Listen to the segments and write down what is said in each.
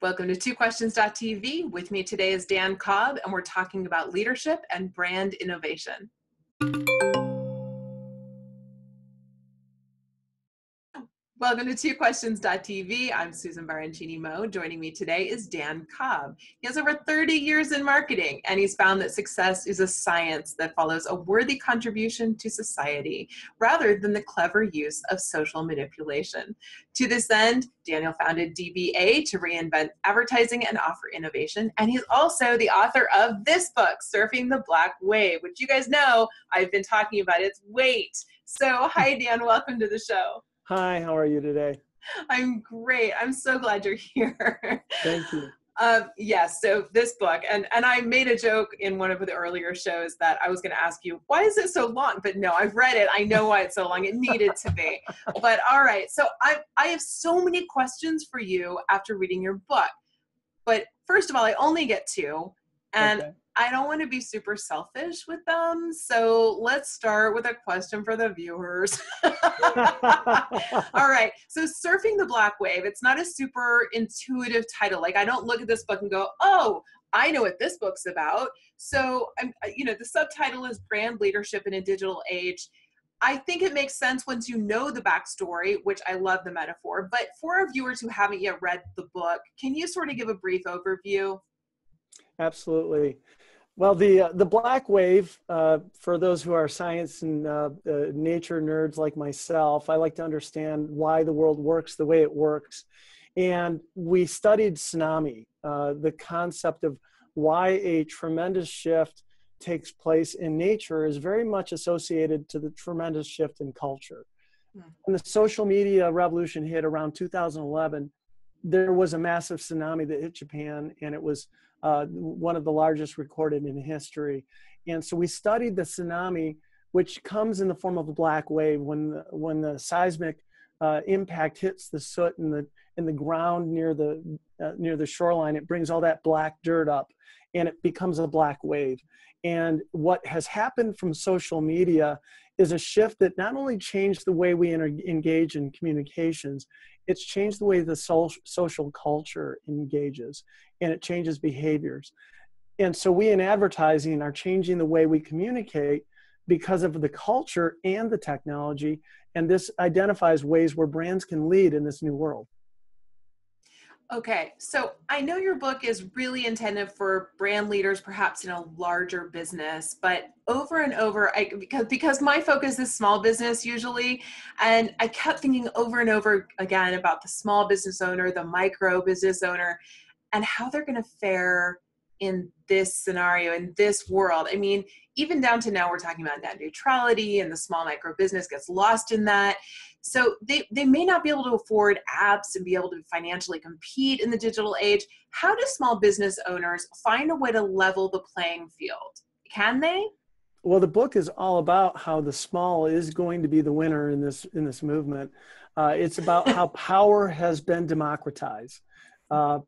Welcome to TwoQuestions.tv. With me today is Dan Cobb, and we're talking about leadership and brand innovation. Welcome to TwoQuestions.tv. I'm Susan Baroncini-Moe. Joining me today is Dan Cobb. He has over 30 years in marketing, and he's found that success is a science that follows a worthy contribution to society rather than the clever use of social manipulation. To this end, Daniel founded DBA to reinvent advertising and offer innovation, and he's also the author of this book, Surfing the Black Wave, which you guys know I've been talking about its weight. So hi, Dan. Welcome to the show. Hi, how are you today? I'm great. I'm so glad you're here. Thank you. Yes, so this book, and I made a joke in one of the earlier shows that I was going to ask you, why is it so long? But no, I've read it. I know why it's so long. It needed to be. But all right, so I have so many questions for you after reading your book. But first of all, I only get two, and okay. I don't want to be super selfish with them. So let's start with a question for the viewers. All right. So Surfing the Black Wave, it's not a super intuitive title. Like I don't look at this book and go, oh, I know what this book's about. So, the subtitle is Brand Leadership in a Digital Age. I think it makes sense once you know the backstory, which I love the metaphor. But for our viewers who haven't yet read the book, can you sort of give a brief overview? Absolutely. Well, the Black Wave, for those who are science and nature nerds like myself, I like to understand why the world works the way it works. And we studied tsunami, the concept of why a tremendous shift takes place in nature is very much associated to the tremendous shift in culture. When the social media revolution hit around 2011, there was a massive tsunami that hit Japan, and it was one of the largest recorded in history. And so we studied the tsunami, which comes in the form of a black wave. When the seismic impact hits the soot in the ground near the shoreline, it brings all that black dirt up, and it becomes a black wave. And what has happened from social media is a shift that not only changed the way we engage in communications, it's changed the way the social culture engages, and it changes behaviors. And so we in advertising are changing the way we communicate because of the culture and the technology, and this identifies ways where brands can lead in this new world. Okay, so I know your book is really intended for brand leaders, perhaps in a larger business, but over and over, because my focus is small business usually, and I kept thinking over and over again about the small business owner, the micro business owner, and how they're going to fare in this scenario, in this world. I mean, even down to now, we're talking about net neutrality, and the small micro business gets lost in that. So they may not be able to afford apps and be able to financially compete in the digital age. How do small business owners find a way to level the playing field? Can they? Well, the book is all about how the small is going to be the winner in this movement. It's about how power has been democratized.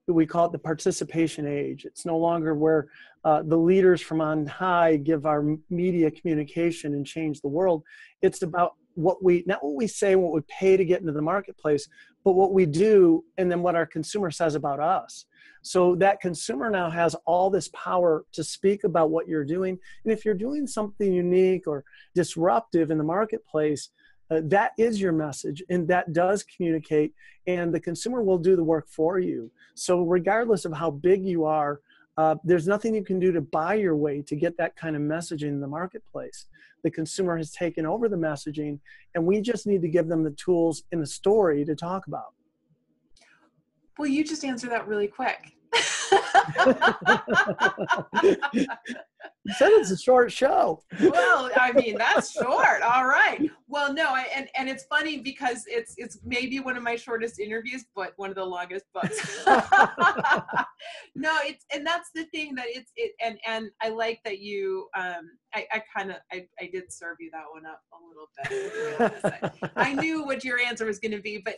We call it the participation age. It's no longer where the leaders from on high give our media communication and change the world. It's about not what we say, what we pay to get into the marketplace, but what we do, and then what our consumer says about us. So that consumer now has all this power to speak about what you're doing. And if you're doing something unique or disruptive in the marketplace, that is your message, and that does communicate, and the consumer will do the work for you. So regardless of how big you are, there's nothing you can do to buy your way to get that kind of messaging in the marketplace. The consumer has taken over the messaging, and we just need to give them the tools in the story to talk about. Well, you just answered that really quick. You said it's a short show. Well, I mean, that's short. All right. Well, no, and it's funny because it's maybe one of my shortest interviews, but one of the longest books. No, and that's the thing that and I like that you I did serve you that one up a little bit. To be honest. I knew what your answer was going to be, but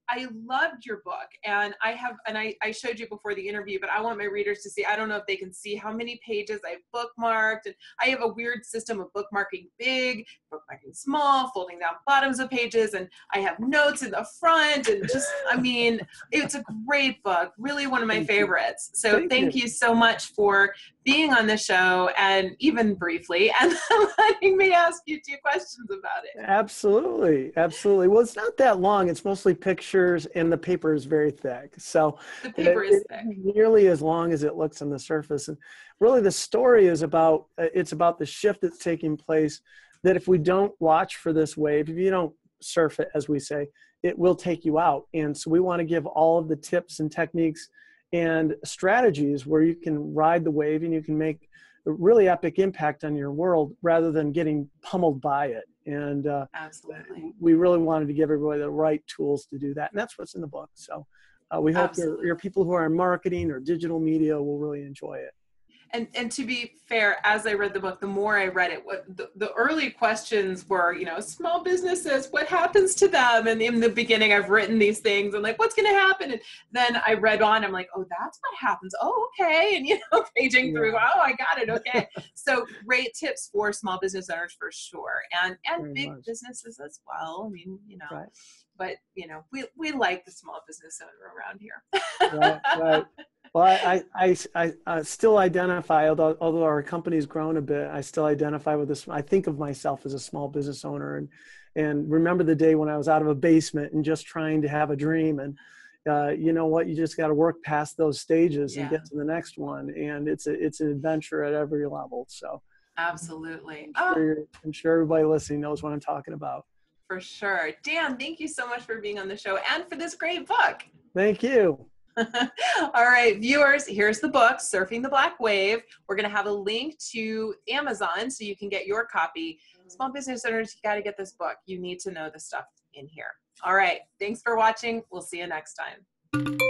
I loved your book, and I showed you before the interview, but I want my readers to see, I don't know if they can see how many pages I've bookmarked, and I have a weird system of bookmarking big, bookmarking small, folding down bottoms of pages, and I have notes in the front, and just, I mean, it's a great book, really one of my favorites. So thank you so much for being on the show, and even briefly, and letting me ask you 2 questions about it. Absolutely. Absolutely. Well, it's not that long. It's mostly pictures, and the paper is very thick. So The paper is thick. Nearly as long as it looks on the surface. And really the story is about, it's about the shift that's taking place, that if we don't watch for this wave, if you don't surf it, as we say, it will take you out. And so we want to give all of the tips and techniques and strategies where you can ride the wave and you can make a really epic impact on your world rather than getting pummeled by it. And Absolutely. we really wanted to give everybody the right tools to do that. And that's what's in the book. So we hope your people who are in marketing or digital media will really enjoy it. And to be fair, as I read the book, the more I read it, what the early questions were, you know, small businesses, what happens to them? And in the beginning, I've written these things and like, what's going to happen? And then I read on, I'm like, oh, that's what happens. Oh, okay. And, you know, paging through, oh, I got it. Okay. So great tips for small business owners for sure. And big businesses as well. I mean, you know, but, you know, we like the small business owner around here. Right. Well, I still identify, although our company's grown a bit, I still identify with this. I think of myself as a small business owner, and remember the day when I was out of a basement and just trying to have a dream. And you know what? You just got to work past those stages and get to the next one. And it's an adventure at every level. So absolutely. I'm sure everybody listening knows what I'm talking about. For sure. Dan, thank you so much for being on the show and for this great book. Thank you. All right, viewers, here's the book, Surfing the Black Wave. We're going to have a link to Amazon so you can get your copy. Small business owners, you got to get this book. You need to know the stuff in here. All right, thanks for watching. We'll see you next time.